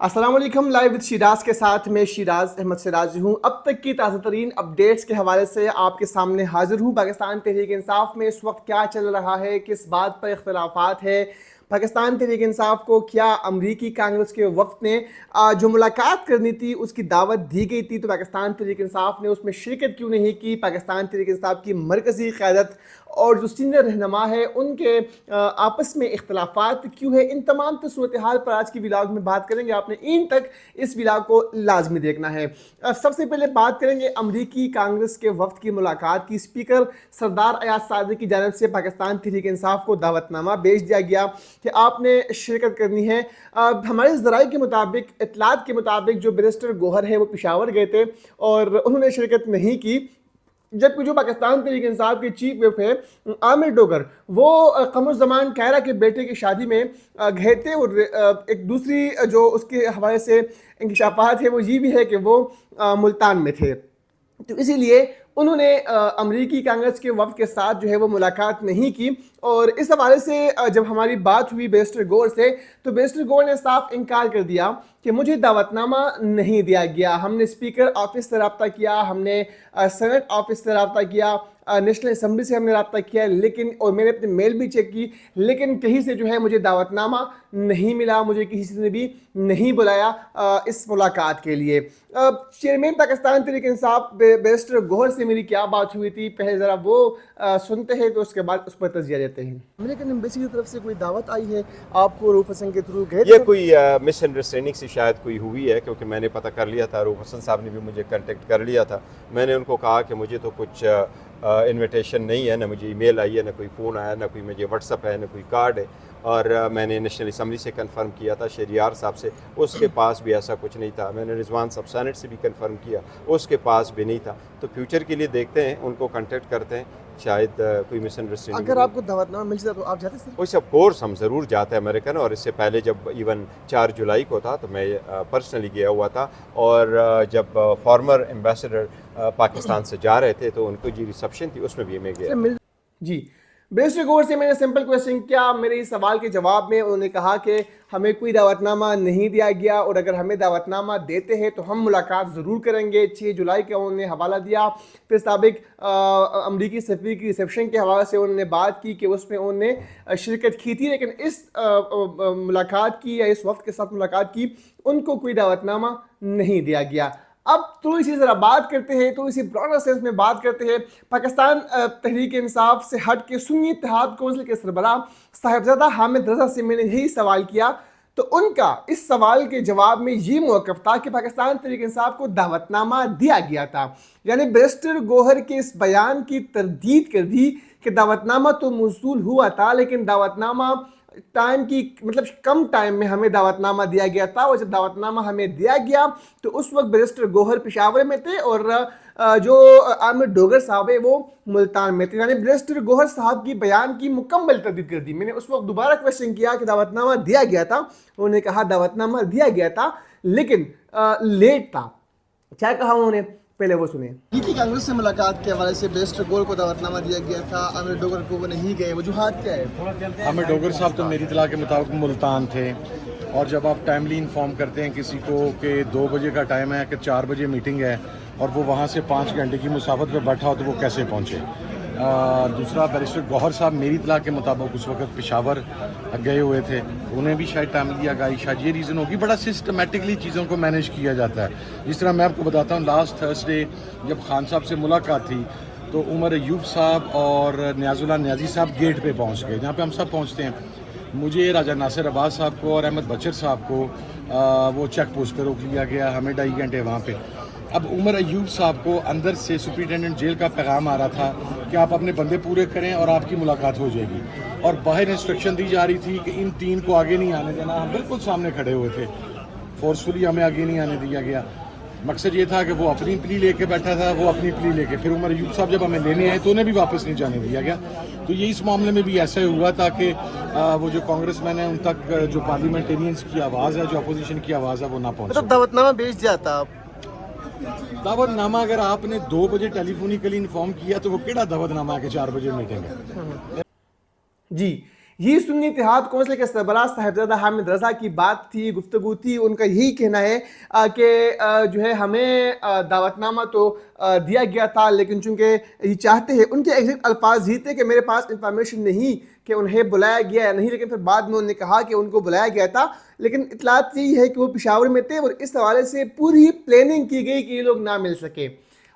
अस्सलाम वालेकुम। Live with Siraj के साथ मैं शिराज अहमद सिराजी हूँ। अब तक की ताज़ा तरीन अपडेट्स के हवाले से आपके सामने हाजिर हूँ। पाकिस्तान तहरीक इंसाफ में इस वक्त क्या चल रहा है, किस बात पर इख्तलाफात है, पाकिस्तान तहरीक इंसाफ को क्या अमरीकी कांग्रेस के वफ़द ने जो मुलाकात करनी थी उसकी दावत दी गई थी, तो पाकिस्तान तहरीक इंसाफ ने उसमें शिरकत क्यों नहीं की। पाकिस्तान तहरीक इंसाफ की मरकज़ी क़यादत और जो सीनियर रहनुमा है उनके आपस में इख्तलाफात क्यों है, इन तमाम सूरत हाल पर आज की व्लॉग में बात करेंगे। आपने इन तक इस व्लॉग को लाजमी देखना है। सबसे पहले बात करेंगे अमरीकी कांग्रेस के वफ़द की मुलाकात की। स्पीकर सरदार अयाज सादरी की जानिब से पाकिस्तान तहरीक इंसाफ को दावतनामा भेज दिया गया कि आपने शिरकत करनी है। हमारे ज़राए के मुताबिक, इतलात के मुताबिक, जो बैरिस्टर गौहर है वो पेशावर गए थे और उन्होंने शिरकत नहीं की, जबकि जो पाकिस्तान तहरीक इंसाफ के चीफ व्हिप है आमिर डोगर, वो कमरुज़्ज़मान कायरा के बेटे की शादी में गए थे। और एक दूसरी जो उसके हवाले से इंकशाफात है वो ये भी है कि वो मुल्तान में थे। तो इसीलिए उन्होंने अमरीकी कांग्रेस के वफ़द के साथ जो है वो मुलाकात नहीं की। और इस हवाले से जब हमारी बात हुई बैरिस्टर गौहर से, तो बैरिस्टर गौहर ने साफ इनकार कर दिया कि मुझे दावतनामा नहीं दिया गया। हमने स्पीकर ऑफिस से रब्ता किया, हमने सेनेट ऑफिस से रब्ता किया, नेशनल असम्बली से हमने रब्ता किया, लेकिन और मैंने अपनी मेल भी चेक की, लेकिन कहीं से जो है मुझे दावतनामा नहीं मिला, मुझे किसी ने भी नहीं बुलाया इस मुलाकात के लिए। चेयरमैन पाकिस्तान तहरीक इंसाफ बैरिस्टर गौहर से मेरी क्या बात हुई थी, पहले ज़रा वो सुनते हैं, तो उसके बाद उस पर तजिया देते हैं। अमेरिकन एम्बेसी की तरफ से कोई दावत आई है आपको रूफ हसन के थ्रू? ये कोई मिसअंडरस्टैंडिंग से शायद कोई हुई है, क्योंकि मैंने पता कर लिया था, रूफ हसन साहब ने भी मुझे कांटेक्ट कर लिया था। मैंने उनको कहा कि मुझे तो कुछ इनविटेशन नहीं है, ना मुझे ईमेल आई है, ना कोई फ़ोन आया, ना कोई मुझे व्हाट्सअप है, ना कोई कार्ड है। और मैंने नेशनल असम्बली से कंफर्म किया था, शहरियार साहब से, उसके पास भी ऐसा कुछ नहीं था। मैंने रिजवान साहब सेनेट से भी कंफर्म किया, उसके पास भी नहीं था। तो फ्यूचर के लिए देखते हैं, उनको कांटेक्ट करते हैं, शायद कोई मिसअंडरस्टैंडिंग। अगर आपको दावतनामा मिल जाता तो आप जाते सर? वैसे ऑफ कोर्स हम ज़रूर जाते हैं अमेरिकन, और इससे पहले जब इवन 4 जुलाई को था तो मैं पर्सनली गया हुआ था। और जब फॉर्मर एम्बेसडर पाकिस्तान से जा रहे थे तो उनको जी रिसेप्शन थी, उसमें भी मैं गया। जी, बैरिस्टर गौहर से मैंने सिंपल क्वेश्चन किया। मेरे इस सवाल के जवाब में उन्होंने कहा कि हमें कोई दावतनामा नहीं दिया गया, और अगर हमें दावतनामा देते हैं तो हम मुलाकात ज़रूर करेंगे। 6 जुलाई का उन्होंने हवाला दिया। फिर साबिक अमरीकी सफ़ीर की रिसेप्शन के हवाले से उन्होंने बात की कि उसमें उन्होंने शिरकत की थी, लेकिन इस मुलाकात की या इस वक्त के साथ मुलाकात की उनको कोई दावतनामा नहीं दिया गया। अब तो इसी ज़रा बात करते हैं, तो इसी ब्रॉडर सेंस में बात करते हैं। पाकिस्तान तहरीक इंसाफ से हट के सुन्नी इत्तेहाद कौंसिल के सरबराह साहिबजादा हामिद रज़ा से मैंने यही सवाल किया, तो उनका इस सवाल के जवाब में ये मौक़िफ़ था कि पाकिस्तान तहरीक इंसाफ को दावतनामा दिया गया था। यानी बैरिस्टर गौहर के इस बयान की तरदीद कर दी कि दावतनामा तो मौसूल हुआ था, लेकिन दावतनामा टाइम की मतलब कम टाइम में हमें दावतनामा दिया गया था। और जब दावतनामा हमें दिया गया तो उस वक्त बैरिस्टर गौहर पेशावर में थे और जो आमिर डोगर साहब है वो मुल्तान में थे। यानी बैरिस्टर गौहर साहब की बयान की मुकम्मल तरदीद कर दी। मैंने उस वक्त दोबारा क्वेश्चन किया कि दावतनामा दिया गया था, उन्होंने कहा दावतनामा दिया गया था लेकिन लेट था। क्या कहा उन्होंने, पहले वो सुने। अमरीकी कांग्रेस से मुलाकात के हवाले से बैरिस्टर गौहर को दावतनामा दिया गया था, आमिर डोगर को वो नहीं गए, वजूहात क्या है? आमिर डोगर साहब तो मेरी इत्तला के मुताबिक मुल्तान थे, और जब आप टाइमली इन्फॉर्म करते हैं किसी को कि 2 बजे का टाइम है कि 4 बजे मीटिंग है और वो वहाँ से 5 घंटे की मुसाफत पे बैठा हो, तो वो कैसे पहुँचे? दूसरा, बैरिस्टर गौहर साहब मेरी इत्तला के मुताबिक उस वक्त पेशावर गए हुए थे, उन्हें भी शायद टाइम दिया गया। शायद ये रीज़न होगी। बड़ा सिस्टमेटिकली चीज़ों को मैनेज किया जाता है। जिस तरह मैं आपको बताता हूँ, लास्ट थर्सडे जब खान साहब से मुलाकात थी तो उमर अयूब साहब और नियाजुल्लाह नियाजी साहब गेट पे पहुँच गए, जहाँ पे हम सब पहुँचते हैं। मुझे राजा नासिर अब्बास साहब को और अहमद बचर साहब को वो चेक पोस्ट पर रोक लिया गया, हमें 2.5 घंटे वहाँ पे। अब उमर अयूब साहब को अंदर से सुपरिटेंडेंट जेल का पैगाम आ रहा था कि आप अपने बंदे पूरे करें और आपकी मुलाकात हो जाएगी, और बाहर इंस्ट्रक्शन दी जा रही थी कि इन 3 को आगे नहीं आने देना। हम बिल्कुल सामने खड़े हुए थे, फोर्सफुली हमें आगे नहीं आने दिया गया। मकसद ये था कि वो अपनी प्ली लेके बैठा था, वो अपनी प्ली लेके, फिर उमर अयूब साहब जब हमें लेने आए तो उन्हें भी वापस नहीं जाने दिया गया। तो ये इस मामले में भी ऐसा ही हुआ था कि वो जो कांग्रेसमैन है उन तक जो पार्लियामेंटेरियंस की आवाज़ है, जो अपोजिशन की आवाज़ है, वो ना पहुँचे। मतलब दावतनामा भेज जाता आप? दावतनामा अगर आपने 2 बजे टेलीफोनिकली इन्फॉर्म किया तो वो केड़ा दावतनामा है कि 4 बजे मीटिंग है? जी, یہ سنی اتحاد کونسل کے سربراہ صاحبزادہ حامد رضا کی بات تھی, گفتگو تھی. ان کا یہی کہنا ہے کہ جو ہے ہمیں دعوت نامہ تو دیا گیا تھا, لیکن چونکہ یہ چاہتے ہیں, ان کے ایگزیکٹ الفاظ یہ تھے کہ میرے پاس انفارمیشن نہیں کہ انہیں بلایا گیا یا نہیں, لیکن پھر بعد میں انہوں نے کہا کہ ان کو بلایا گیا تھا. لیکن اطلاعات یہی ہے کہ وہ پشاور میں تھے اور اس حوالے سے پوری پلاننگ کی گئی کہ یہ لوگ نہ مل سکے.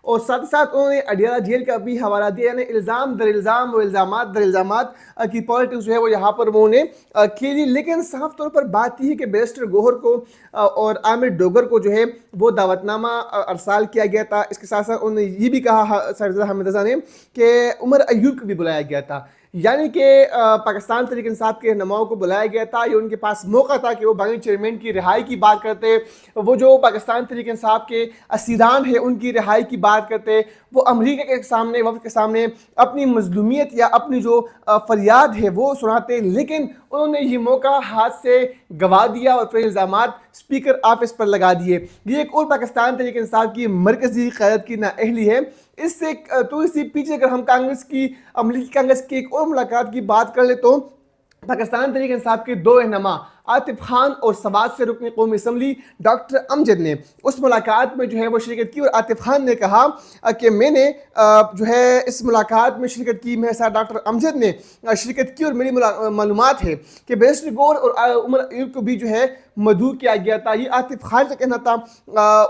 اور ساتھ ساتھ انہوں نے اڈیالہ جیل کا بھی حوالہ دیا, یعنی الزام در الزام و الزامات در الزامات کی پالیٹکس جو ہے وہ یہاں پر انہوں نے کھیلی. لیکن صاف طور پر بات یہ ہے کہ بیرسٹر گوہر کو اور عامر ڈوگر کو جو ہے وہ دعوت نامہ ارسال کیا گیا تھا. اس کے ساتھ ساتھ انہوں نے یہ بھی کہا صاحبزادہ حامد رضا نے کہ عمر ایوب کو بھی بلایا گیا تھا, یعنی کہ پاکستان تحریک انصاف کے رہنماؤں کو بلایا گیا تھا. یہ ان کے پاس موقع تھا کہ وہ بانی چیئرمین کی رہائی کی بات کرتے, وہ جو پاکستان تحریک انصاف کے اسیران ہیں ان کی رہائی کی بات کرتے, وہ امریکہ کے سامنے, وفد کے سامنے اپنی مظلومیت یا اپنی جو فریاد ہے وہ سناتے. لیکن انہوں نے یہ موقع ہاتھ سے گوا دیا اور پھر الزامات اسپیکر آفس پر لگا دیے. یہ ایک اور پاکستان تحریک انصاف کی مرکزی قیادت کی نااہلی ہے. اس سے تو اسی پیچھے اگر ہم کانگریس کی, امریکی کانگریس کی ایک اور ملاقات کی بات کر لیں تو پاکستان تحریک انصاف کے دو رہنما عاطف خان اور سوات سے رکن قومی اسمبلی ڈاکٹر امجد نے اس ملاقات میں جو ہے وہ شرکت کی. اور عاطف خان نے کہا کہ میں نے جو ہے اس ملاقات میں شرکت کی, میرے ساتھ ڈاکٹر امجد نے شرکت کی, اور میری معلومات ہے کہ بیرسٹر گوہر اور عمر ایوب کو بھی جو ہے مدعو کیا گیا تھا. یہ عاطف خان کا کہنا تھا.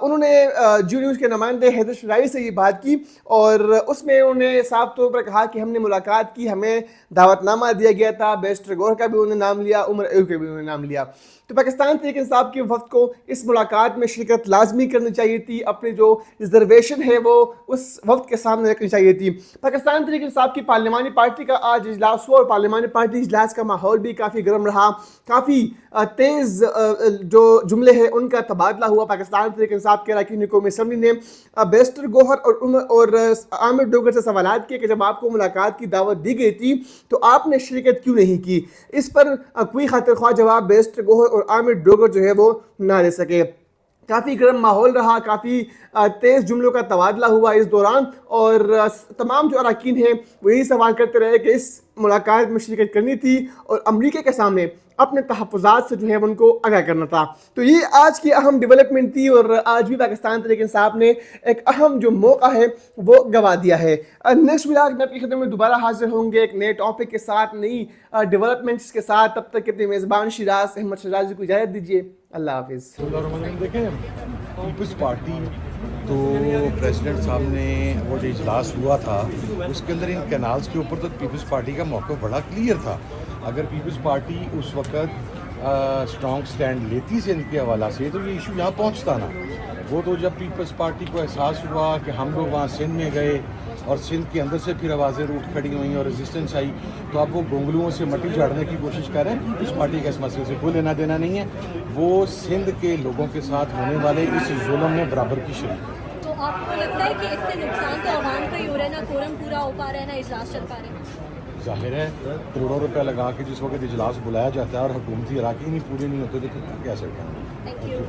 انہوں نے جیو نیوز کے نمائندے حیدر شرائع سے یہ بات کی اور اس میں انہوں نے صاف طور پر کہا کہ ہم نے ملاقات کی, ہمیں دعوت نامہ دیا گیا تھا. بیرسٹر گوہر کا بھی انہوں نے نام لیا, عمر ایوب کا بھی انہوں نے نام لیا. تو پاکستان تحریک انصاف کے وفد کو اس ملاقات میں شرکت لازمی کرنی چاہیے تھی, اپنی جو ریزرویشن ہے وہ اس وفد کے سامنے رکھنی چاہیے تھی. پاکستان تحریک انصاف کی پارلیمانی پارٹی کا آج اجلاس ہوا اور پارلیمانی پارٹی اجلاس کا ماحول بھی کافی گرم رہا. کافی تیز جو جملے ہیں ان کا تبادلہ ہوا. پاکستان تحریک انصاف کے اراکین قومی اسمبلی نے بیرسٹر گوہر اور عامر ڈوگر سے سوالات کیے کہ جب آپ کو ملاقات کی دعوت دی گئی تھی تو آپ نے شرکت کیوں نہیں کی. اس پر کوئی خاطر خواہ جواب بیرسٹر گوہر اور عامر ڈوگر جو ہے وہ نہ دے سکے. کافی گرم ماحول رہا, کافی تیز جملوں کا تبادلہ ہوا اس دوران, اور تمام جو اراکین ہیں وہ یہی سوال کرتے رہے کہ اس ملاقات میں شرکت کرنی تھی اور امریکہ کے سامنے اپنے تحفظات سے جو ہے ان کو آگاہ کرنا تھا. تو یہ آج کی اہم ڈیولپمنٹ تھی اور آج بھی پاکستان تحریک انصاف نے ایک اہم جو موقع ہے وہ گوا دیا ہے. نیکسٹ ولاگ میں آپ کی خدمت میں دوبارہ حاضر ہوں گے ایک نئے ٹاپک کے ساتھ, نئی ڈیولپمنٹس کے ساتھ. تب تک اپنے میزبان شیراز احمد شیرازی کو اجازت دیجیے. اللہ حافظ. دیکھیں پیپلز پارٹی تو پریزیڈنٹ صاحب نے وہ جو اجلاس ہوا تھا اس کے اندر ان کینالز کے اوپر تو پیپلز پارٹی کا موقف بڑا کلیئر تھا. اگر پیپلز پارٹی اس وقت اسٹرانگ سٹینڈ لیتی سندھ کے حوالہ سے تو یہ ایشو یہاں پہنچتا نا. وہ تو جب پیپلز پارٹی کو احساس ہوا کہ ہم لوگ وہاں سندھ میں گئے اور سندھ کے اندر سے پھر آوازیں روٹ کھڑی ہوئیں اور ریزسٹنس آئی, تو اب وہ گونگلوؤں سے مٹی جھاڑنے کی کوشش کر رہے ہیں. پیپلز پارٹی کا اس مسئلے سے کوئی لینا دینا نہیں ہے. وہ سندھ کے لوگوں کے ساتھ ہونے والے اس ظلم میں برابر کی شریک. تو آپ کو لگتا ہے کہ اس سے نقصان تو عوام کا ہی ہو رہا ہے, نہ کورم پورا ہو پا رہا ہے, نہ اجلاس چل پا رہے ہیں؟ ظاہر ہے کروڑوں روپے لگا کے جس وقت اجلاس بلایا جاتا ہے اور حکومتی اراکین ہی پورے نہیں ہوتے تو کیا سکتا ہے. Thank you.